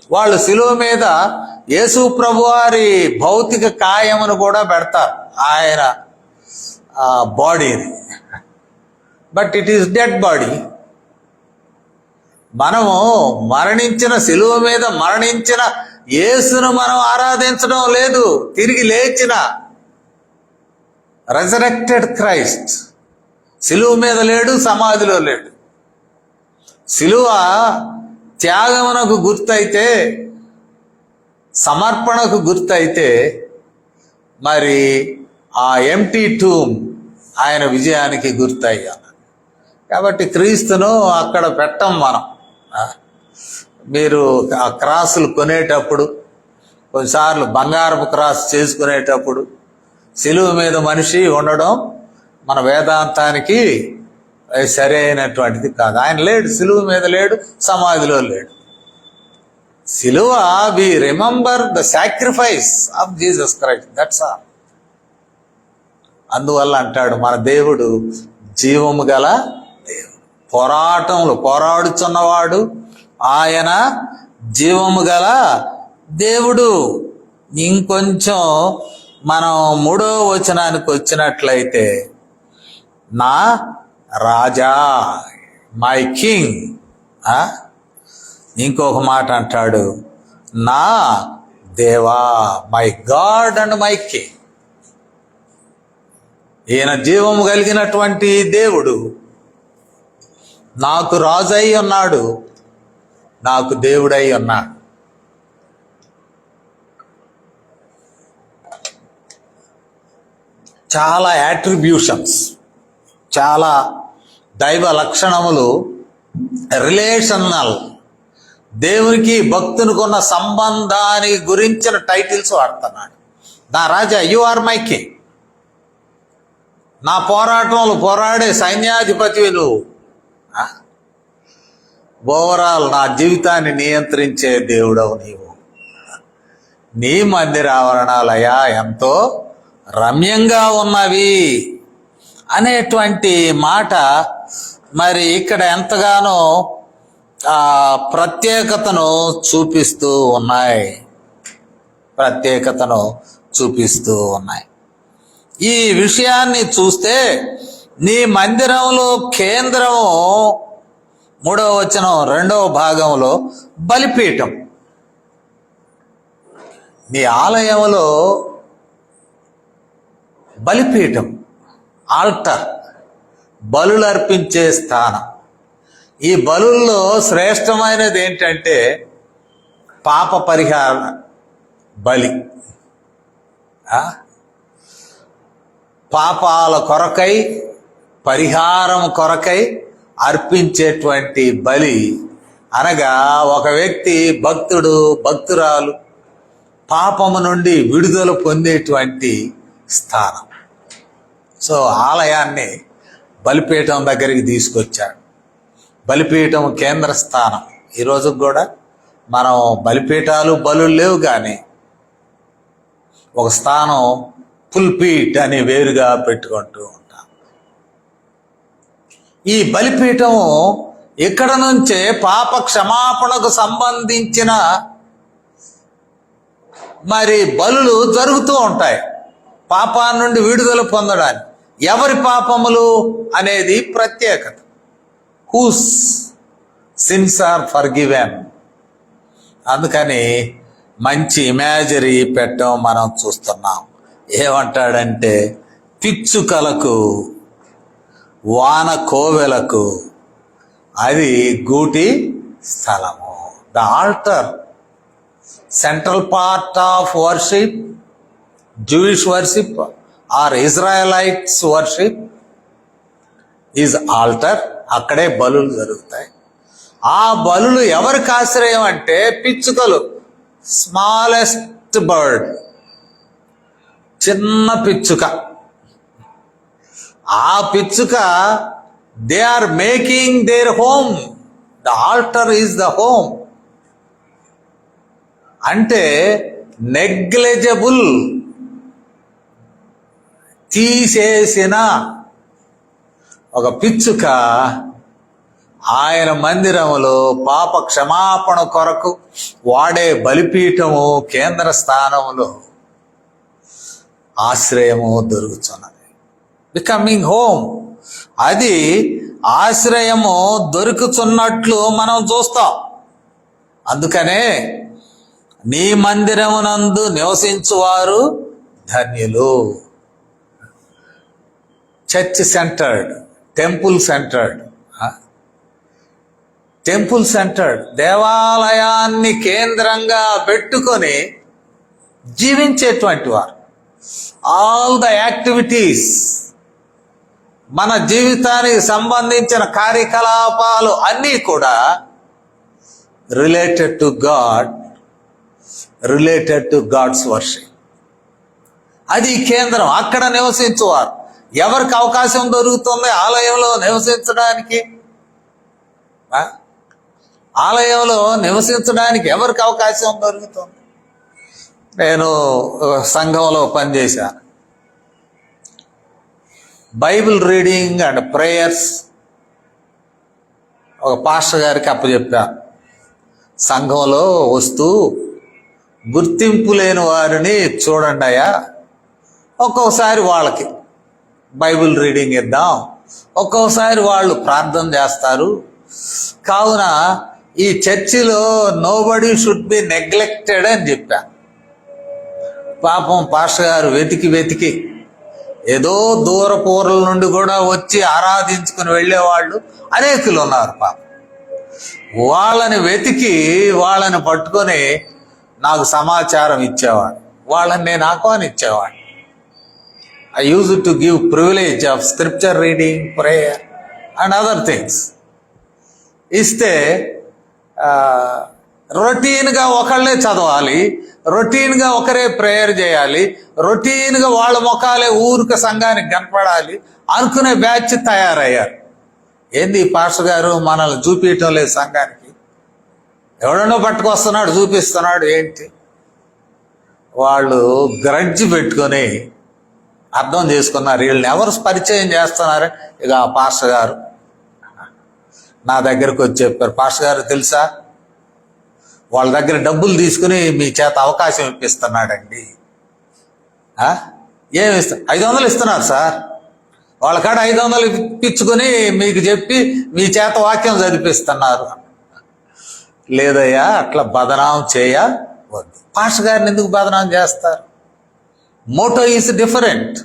వాళ్ళు శిలువ మీద యేసు ప్రభువారి భౌతిక కాయమును కూడా పెడతారు, ఆయన బాడీని. But it is dead body. మనము మరణించిన, శిలువ మీద మరణించిన యేసును మనం ఆరాధించడం లేదు. తిరిగి లేచిన రెజరెక్టెడ్ క్రైస్ట్ శిలువ మీద లేడు, సమాధిలో లేడు. శిలువ త్యాగమునకు గుర్తయితే, సమర్పణకు గుర్తయితే, మరి ఆ ఎంటీ టూమ్ ఆయన విజయానికి గుర్తయ్యాలి. కాబట్టి క్రీస్తును అక్కడ పెట్టం మనం. మీరు ఆ క్రాసులు కొనేటప్పుడు, కొన్నిసార్లు బంగారపు క్రాస్ చేసుకునేటప్పుడు శిలువ మీద మనిషి ఉండడం మన వేదాంతానికి సరైనటువంటిది కాదు. ఆయన లేడు, శిలువ మీద లేడు, సమాధిలో లేడు. శిలువ, we remember the sacrifice of Jesus Christ, that's all. అందువల్ల అంటాడు, మన దేవుడు జీవము గల దేవుడు, పోరాటంలో పోరాడుచున్నవాడు ఆయన, జీవము గల దేవుడు. ఇంకొంచెం మనం 3వ వచనానికి వచ్చినట్లయితే, నా రాజా, మై కింగ్. ఇంకొక మాట అంటాడు, నా దేవా, my God and my king. ఈయన జీవము కలిగినటువంటి దేవుడు, నాకు రాజై ఉన్నాడు, నాకు దేవుడై ఉన్నాడు. చాలా యాట్రిబ్యూషన్స్, చాలా దైవ లక్షణములు, రిలేషనల్, దేవునికి భక్తునికి ఉన్న సంబంధానికి గురించిన టైటిల్స్ వాడుతున్నాడు. నా రాజా, యు ఆర్ మై కింగ్. నా పోరాటంలో పోరాడే సైన్యాధిపతివి నువ్వు. ఓవరాల్ నా జీవితాన్ని నియంత్రించే దేవుడవు నీవు. నీ మందిర ఆవరణాలయ ఎంతో రమ్యంగా ఉన్నవి అనేటువంటి మాట మరి ఇక్కడ ఎంతగానో ప్రత్యేకతను చూపిస్తూ ఉన్నాయి, ప్రత్యేకతను చూపిస్తూ ఉన్నాయి. ఈ విషయాన్ని చూస్తే నీ మందిరంలో కేంద్రము 3వ వచనం 2వ భాగంలో బలిపీఠం. నీ ఆలయంలో బలిపీఠం, ఆల్టర్, బలులు అర్పించే స్థానం. ఈ బలుల్లో శ్రేష్టమైనది ఏంటంటే పాప పరిహార బలి. పాపాల కొరకై, పరిహారం కొరకై అర్పించేటువంటి బలి అనగా ఒక వ్యక్తి, భక్తుడు, భక్తురాలు పాపము నుండి విడుదల పొందేటువంటి స్థానం. సో ఆలయాన్ని బలిపీఠం దగ్గరికి తీసుకొచ్చాడు. బలిపీఠం కేంద్ర స్థానం. ఈరోజు కూడా మనం బలిపీఠాలు, బలులు లేవు, కానీ ఒక స్థానం పుల్పీట్ అని వేరుగా పెట్టుకుంటూ ఉంటాం. ఈ బలిపీఠము ఇక్కడ నుంచే పాప క్షమాపణకు సంబంధించిన మరి బలులు జరుగుతూ ఉంటాయి, పాపాన్ని నుండి విడుదల పొందడానికి. ఎవరి పాపములు అనేది ప్రత్యేకత. Whose sins are forgiven. అందుకని మంచి ఇమాజరీ పెట్టడం మనం చూస్తున్నాం. ఏమంటాడంటే, పిచ్చుకలకు, వాన కోవెలకు అది గూటి స్థలము. The altar, central part of worship, Jewish worship or Israelites worship is altar. అక్కడే బలులు జరుగుతాయి. ఆ బలులు ఎవరికి ఆశ్రయం అంటే పిచ్చుకలు, స్మాలెస్ట్ బర్డ్, చిన్న పిచ్చుక. ఆ పిచ్చుక, they are making their home. The altar is the home. అంటే నెగ్లెజబుల్, తీసేసిన ఒక పిచ్చుక ఆయన మందిరములో పాప క్షమాపణ కొరకు వాడే బలిపీఠము కేంద్ర స్థానములో ఆశ్రయము దొరుకుతున్నది. బికమింగ్ హోమ్, అది ఆశ్రయము దొరుకుతున్నట్లు మనం చూస్తాం. అందుకనే నీ మందిరమునందు నివసించువారు ధన్యులు. Church centred, temple centred, temple centred, దేవాలయాన్ని కేంద్రంగా పెట్టుకొని జీవించేటువంటి వారు. ఆల్ ద యాక్టివిటీస్, మన జీవితానికి సంబంధించిన కార్యకలాపాలు అన్నీ కూడా related to God, related to God's worship. అది కేంద్రం. అక్కడ నివసించువారు. ఎవరికి అవకాశం దొరుకుతుంది ఆలయంలో నివసించడానికి? ఆలయంలో నివసించడానికి ఎవరికి అవకాశం దొరుకుతుంది? నేను సంఘంలో పనిచేశాను. బైబిల్ రీడింగ్ అండ్ ప్రేయర్స్ ఒక పాస్టర్ గారికి అప్పచెప్పాను. సంఘంలో వస్తూ గుర్తింపు లేని వారిని చూడండి అయ్యా, ఒక్కొక్కసారి వాళ్ళకి బైబిల్ రీడింగ్ ఇద్దాం, ఒక్కొక్కసారి వాళ్ళు ప్రార్థన చేస్తారు. కావున ఈ చర్చిలో నోబడీ షుడ్ బి నెగ్లెక్టెడ్ అని చెప్పా. పాపం పాస్టర్ గారు వెతికి ఏదో దూరపూర్ల నుండి కూడా వచ్చి ఆరాధించుకుని వెళ్ళేవాళ్ళు అనేకులు ఉన్నారు. పాపం వాళ్ళని వెతికి వాళ్ళని పట్టుకొని నాకు సమాచారం ఇచ్చేవాడు. వాళ్ళని నేను ఆహ్వానించేవాడు. I used to give privilege of scripture reading, prayer and other things. ఇస్తే రొటీన్గా ఒకళ్ళే చదవాలి, రొటీన్గా ఒకరే ప్రేయర్ చేయాలి, రొటీన్గా వాళ్ళ ముఖాలే ఊరిక సంఘానికి కనపడాలి అనుకునే బ్యాచ్ తయారయ్యారు. ఏంది పాస్టర్ గారు మనల్ని చూపించడం లేదు సంఘానికి, ఎవడనో పట్టుకొస్తున్నాడు చూపిస్తున్నాడు ఏంటి? వాళ్ళు గ్రడ్జ్ పెట్టుకొని అర్థం చేసుకున్నారు, వీళ్ళని ఎవరు పరిచయం చేస్తున్నారు. ఇక ఆ పాస్టర్ గారు నా దగ్గరకు వచ్చి చెప్పారు, పాస్టర్ గారు తెలుసా, వాళ్ళ దగ్గర డబ్బులు తీసుకుని మీ చేత అవకాశం ఇప్పిస్తున్నాడండి. ఏమి ఇస్తారు? 500 ఇస్తున్నారు సార్. వాళ్ళ కాడ 500 ఇప్పించుకొని మీకు చెప్పి మీ చేత వాక్యం చదివిస్తున్నారు. లేదయ్యా, అట్లా బదనాం చేయవద్దు. పాస్టర్ గారిని ఎందుకు బదనాం చేస్తారు? Moto is different.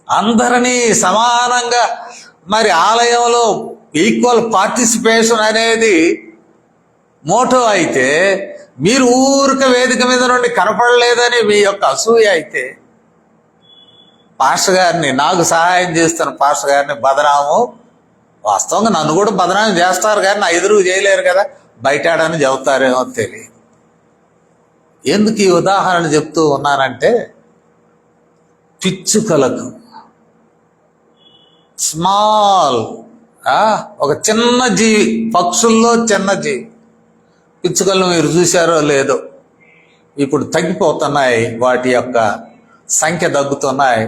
అందరినీ సమానంగా, మరి ఆలయంలో ఈక్వల్ పార్టిసిపేషన్ అనేది మోటో అయితే, మీరు ఊరిక వేదిక మీద నుండి కనపడలేదని మీ యొక్క అసూయ అయితే, పాస్టర్ గారిని, నాకు సహాయం చేస్తున్న పాస్టర్ గారిని బదనాము, వాస్తవంగా నన్ను కూడా బదనాం చేస్తారు కానీ నా ఎదురు చేయలేరు కదా, బయటాడని చెబుతారేమో తెలియదు. ఎందుకు ఈ ఉదాహరణ చెప్తూ ఉన్నానంటే, పిచ్చుకలకు స్మాల్, ఒక చిన్న జీవి, పక్షుల్లో చిన్న జీవి, పిచ్చుకలను మీరు చూశారో లేదో, ఇప్పుడు తగ్గిపోతున్నాయి, వాటి యొక్క సంఖ్య తగ్గుతున్నాయి.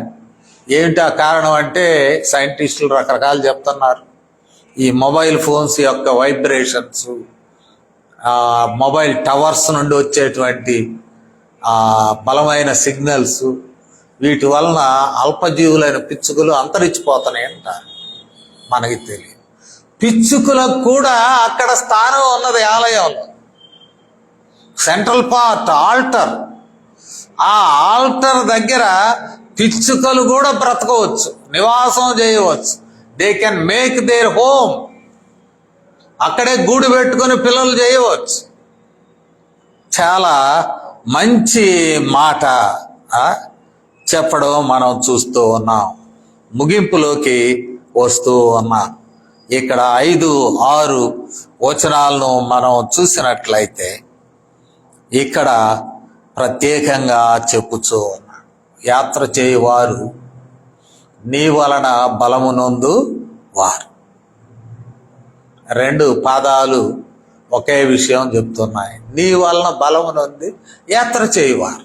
ఏమిటి ఆ కారణం అంటే సైంటిస్టులు రకరకాలు చెప్తున్నారు. ఈ మొబైల్ ఫోన్స్ యొక్క వైబ్రేషన్స్, మొబైల్ టవర్స్ నుండి వచ్చేటువంటి బలమైన సిగ్నల్స్, వీటి వలన అల్పజీవులైన పిచ్చుకలు అంతరించిపోతున్నాయంట. మనకి తెలియదు. పిచ్చుకలకు కూడా అక్కడ స్థానం ఉన్నది ఆలయంలో. సెంట్రల్ పార్ట్ ఆల్టర్, ఆ ఆల్టర్ దగ్గర పిచ్చుకలు కూడా బ్రతకవచ్చు, నివాసం చేయవచ్చు. They can make their home. అక్కడే గూడు పెట్టుకొని పిల్లలు చేయవచ్చు. చాలా మంచి మాట చెప్పడం మనం చూస్తూ ఉన్నాం. ముగింపులోకి వస్తూ ఉన్నాం. ఇక్కడ 5-6 వచనాలను మనం చూసినట్లయితే ఇక్కడ ప్రత్యేకంగా చెప్పుచూ ఉన్నాడు, యాత్ర చేయువారు నీ వలన బలము నొందు వారు. 2 పాదాలు ఒకే విషయం చెప్తున్నాయి. నీ వలన బలము నొంది యాత్ర చేయువారు.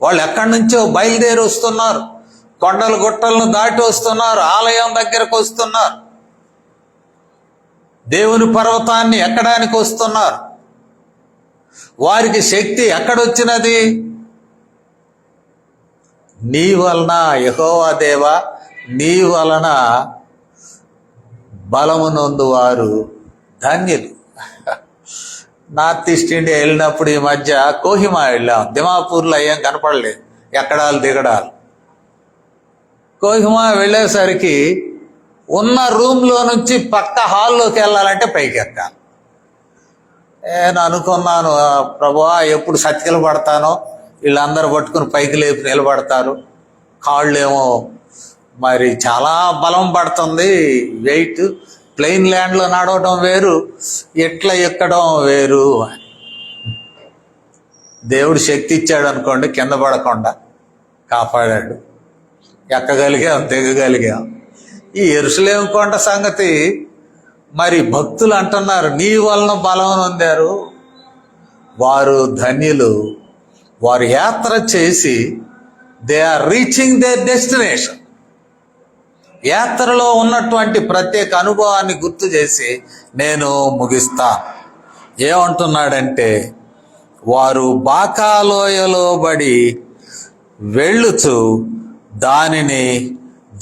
వాళ్ళు ఎక్కడి నుంచో బయలుదేరి వస్తున్నారు, కొండలు గుట్టలను దాటి వస్తున్నారు, ఆలయం దగ్గరకు వస్తున్నారు. దేవుని పర్వతాన్ని ఎక్కడానికి వస్తున్నారు. వారికి శక్తి ఎక్కడొచ్చినది? నీ వలన, యెహోవా దేవా, నీ వలన బలమునందు వారు ధన్యులు. నార్త్ ఈస్ట్ ఇండియా వెళ్ళినప్పుడు ఈ మధ్య కోహిమా వెళ్ళాం. దిమాపూర్లో ఏం కనపడలేదు, ఎక్కడాలు దిగడాలు. కోహిమా వెళ్ళేసరికి ఉన్న రూమ్లో నుంచి పక్క హాల్లోకి వెళ్ళాలంటే పైకి ఎక్కాలి. నేను అనుకున్నాను, ప్రభువా ఎప్పుడు సతికిల పడతానో, వీళ్ళందరూ పట్టుకుని పైకి లేపి నిలబడతారు, కాళ్ళేమో మరి చాలా బలం పడుతుంది, వెయిట్. ప్లెయిన్ ల్యాండ్లో నడవడం వేరు, ఎట్లా ఎక్కడం వేరు. దేవుడు శక్తి ఇచ్చాడు అనుకోండి, కింద పడకుండా కాపాడాడు. ఎక్కగలిగాం, దిగగలిగాం. ఈ యెరూషలేము కొండ సంగతి మరి భక్తులు అంటున్నారు, నీ వలన బలం పొందారు వారు ధన్యులు. వారు యాత్ర చేసి they are reaching their destination. యాత్రలో ఉన్నటువంటి ప్రత్యేక అనుభవాన్ని గుర్తు చేసి నేను ముగిస్తా. ఏమంటున్నాడంటే, వారు బాకాలోయలో బడి వెళ్ళుచు దానిని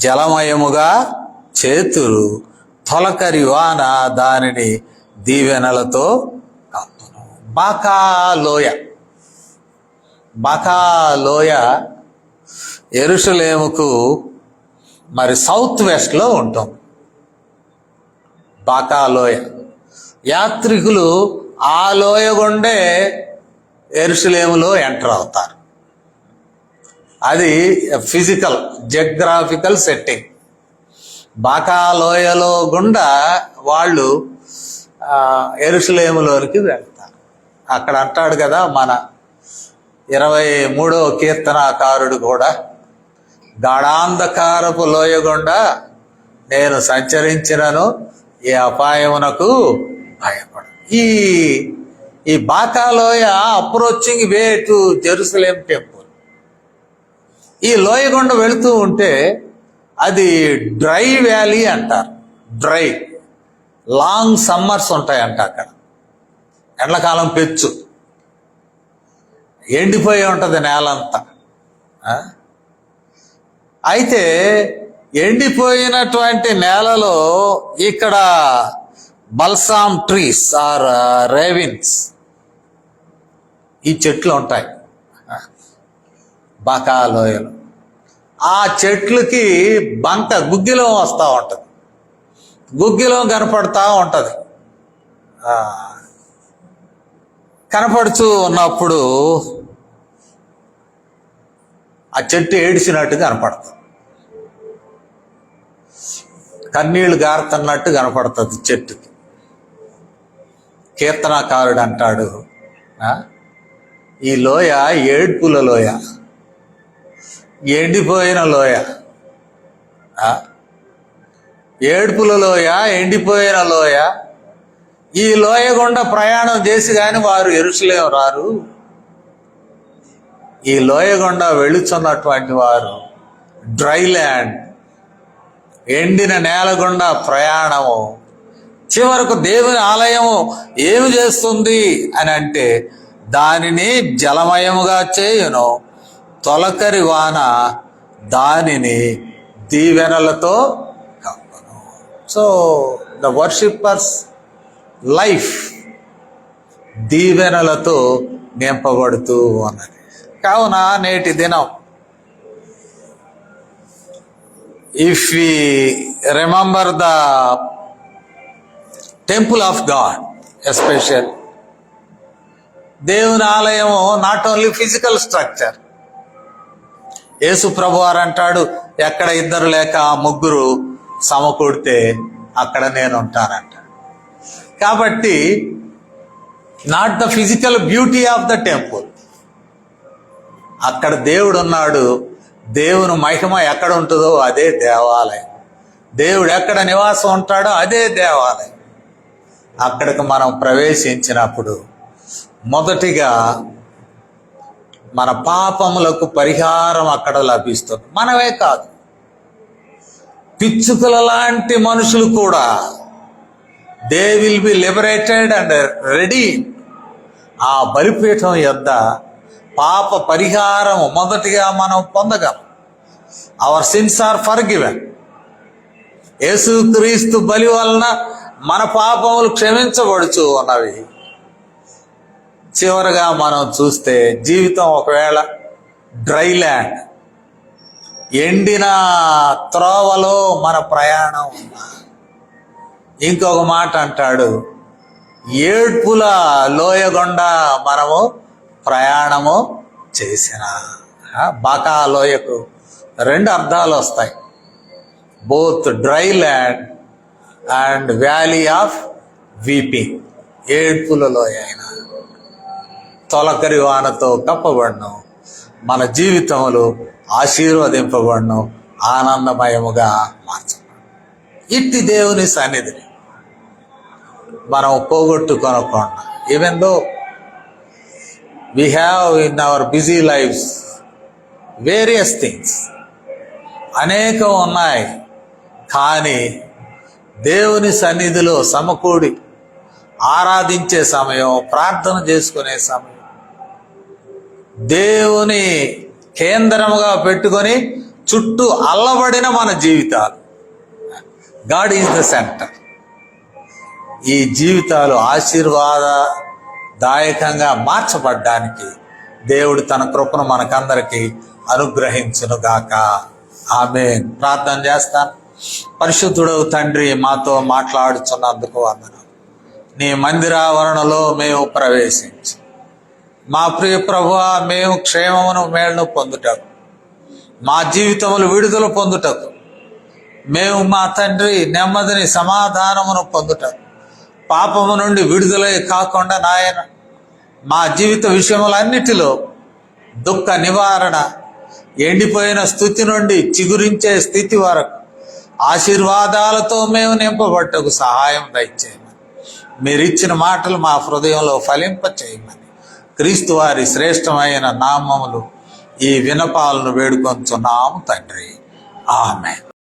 జలమయముగా చేతురు, తొలకరి వాన దానిని దీవెనలతో కప్పును. బాకాలోయ, బాకాలోయ యెరూషలేముకు మరి సౌత్ వెస్ట్లో ఉంటాం. బాకాలోయ యాత్రికులు ఆ లోయ గుండే యెరూషలేములో ఎంటర్ అవుతారు. అది ఫిజికల్ జియోగ్రాఫికల్ సెట్టింగ్. బాకాలోయలో గుండా వాళ్ళు యెరూషలేములోనికి వెళ్తారు. అక్కడ అంటాడు కదా మన 23వ కీర్తనాకారుడు కూడా, గాఢాంధకారపు లోయ గుండా నేను సంచరించినను ఈ అపాయమునకు భయపడు. ఈ బాకాలోయ approaching way to Jerusalem temple. ఈ లోయ గుండా వెళుతూ ఉంటే అది డ్రై వ్యాలీ అంటారు. డ్రై, లాంగ్ సమ్మర్స్ ఉంటాయంట అక్కడ. ఎండాకాలం పెచ్చు, ఎండిపోయి ఉంటుంది నేలంతా. అయితే ఎండిపోయినటువంటి నేలలో ఇక్కడ బల్సామ్ ట్రీస్ ఆర్ రేవిన్స్, ఈ చెట్లు ఉంటాయి బాకాలోయలో. ఆ చెట్లకి బంక గుగ్గిలం వస్తూ ఉంటుంది, గుగ్గిలం కనపడుతూ ఉంటుంది. కనపడుతూ ఉన్నప్పుడు ఆ చెట్టు ఏడిసినట్టు కనపడుతుంది, కన్నీళ్లు గారుతున్నట్టు కనపడుతుంది చెట్టుకి. కీర్తనాకారుడు అంటాడు, ఈ లోయ ఏడ్పుల లోయ, ఎండిపోయిన లోయ, ఏడ్పుల లోయ, ఎండిపోయిన లోయ. ఈ లోయ గుండా ప్రయాణం చేసి కానీ వారు యెరూషలేము రారు. ఈ లోయ గుండా వెళుచున్నటువంటి వారు డ్రై ల్యాండ్, ఎండిన నేల గుండా ప్రయాణము. చివరకు దేవుని ఆలయము ఏమి చేస్తుంది అని అంటే, దానిని జలమయముగా చేయును, తొలకరి వాన దానిని దీవెనలతో కప్పును. సో ద వర్షిప్పర్స్ లైఫ్ దీవెనలతో నింపబడుతూ ఉన్నది. కావున నేటి దినం if we remember the temple of God, especially దేవుని ఆలయము నాట్ ఓన్లీ ఫిజికల్ స్ట్రక్చర్. యేసు ప్రభువారు అంటాడు, ఎక్కడ ఇద్దరు లేక ముగ్గురు సమకూడితే అక్కడ నేను ఉంటానంట. కాబట్టి not the physical beauty of the temple, అక్కడ దేవుడు ఉన్నాడు. దేవుని మహిమ ఎక్కడ ఉంటుందో అదే దేవాలయం. దేవుడు ఎక్కడ నివాసం ఉంటాడో అదే దేవాలయం. అక్కడికి మనం ప్రవేశించినప్పుడు మొదటిగా మన పాపములకు పరిహారం అక్కడ లభిస్తుంది. మనమే కాదు, పిచ్చుకల లాంటి మనుషులు కూడా they will be liberated and ready. ఆ బలిపీఠం యొద్ద పాప పరిహారం మొదటిగా మనం పొందగలం. Our sins are forgiven. యేసుక్రీస్తు బలి వలన మన పాపములు క్షమించబడుచు ఉన్నవి. చివరగా మనం చూస్తే జీవితం ఒకవేళ డ్రై ల్యాండ్, ఎండిన త్రోవలో మన ప్రయాణం ఉన్నా, ఇంకొక మాట అంటాడు, ఏడ్పుల లోయగుండా మనము ప్రయాణము చేసిన. బాకా లోయకు 2 అర్థాలు వస్తాయి, both dry land and valley of weeping. ఏడ్పుల లోయ అయిన తొలకరి వానతో కప్పబడను, మన జీవితములు ఆశీర్వదింపబడను, ఆనందమయముగా మార్చబడను. ఇట్టి దేవుని సన్నిధిని మనం పోగొట్టుకొనకుండా, even though we have in our busy lives various things, అనేకం ఉన్నాయి, కానీ దేవుని సన్నిధిలో సమకూడి ఆరాధించే సమయం, ప్రార్థన చేసుకునే సమయం, దేవుని కేంద్రముగా పెట్టుకొని చుట్టూ అల్లబడిన మన జీవితాలు, గాడ్ ఈజ్ ద సెంటర్. ఈ జీవితాలు ఆశీర్వాదదాయకంగా మార్చబడ్డానికి దేవుడు తన కృపను మనకందరికీ అనుగ్రహించునుగాక. ఆమేన్. ప్రార్థన చేస్తాను. పరిశుద్ధుడవు తండ్రి, మాతో మాట్లాడుచున్నందుకు వందనాలు. నీ మందిరావరణలో మేము ప్రవేశించి, మా ప్రియ ప్రభువా, మేము క్షేమమును మేలును పొందుటకు, మా జీవితములు విడుదల పొందుటకు, మేము మా తండ్రి నెమ్మదిని సమాధానమును పొందుటకు, పాపము నుండి విడుదలై కాకుండా నాయన మా జీవిత విషయములన్నిటిలో దుఃఖ నివారణ, ఎండిపోయిన స్థితి నుండి చిగురించే స్థితి వరకు ఆశీర్వాదాలతో మేము నింపబట్టకు సహాయం దయచేయమని, మీరిచ్చిన మాటలు మా హృదయంలో ఫలింప చేయమని క్రీస్తు వారి శ్రేష్టమైన నామములు ఈ వినపాలను వేడుకొంచున్నాము తండ్రి. ఆమేన్.